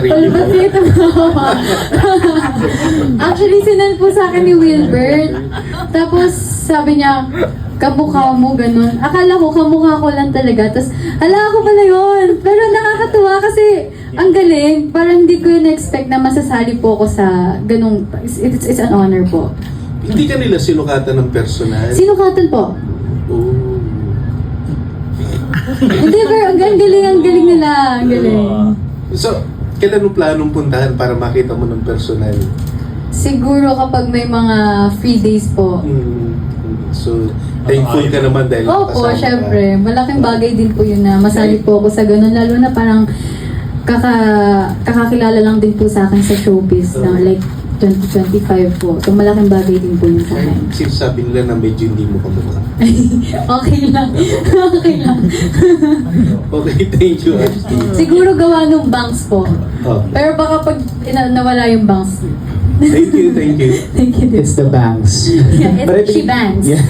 sarili mo. Bakit? Actually, sinend po sa akin ni Wilbert. Tapos, sabi niya, kamukha mo, ganun. Akala ko, kamukha ko lang talaga. Tapos, hala ako pala yun. Pero nakakatuwa kasi, ang galing. Parang hindi ko na-expect na masasali po ako sa ganung, it's an honor po. Hindi ka nila sinukatan ng personal? Sinukatan po. Oh. Hindi, pero ang galing nila. Ang galing. So, kailan mo planong puntahan para makita mo ng personal? Siguro kapag may mga free days po. So, thankful ka naman dahil Opo, kasama ka. syempre. Malaking bagay din po yun na masali po ako sa ganun. Lalo na parang kakakilala lang din po sa akin sa showbiz na like 2025 po. So malaking bagay din po yun sa akin. Sinasabi nila na medyo hindi mo kamukha. Okay lang. Okay lang. Okay, thank you, Ashley. Siguro gawa nung bangs po. Oh. Pero baka pag nawala yung bangs. Thank you, thank you. Thank you. It's the bangs. Yeah, But I she think- bangs. Yeah.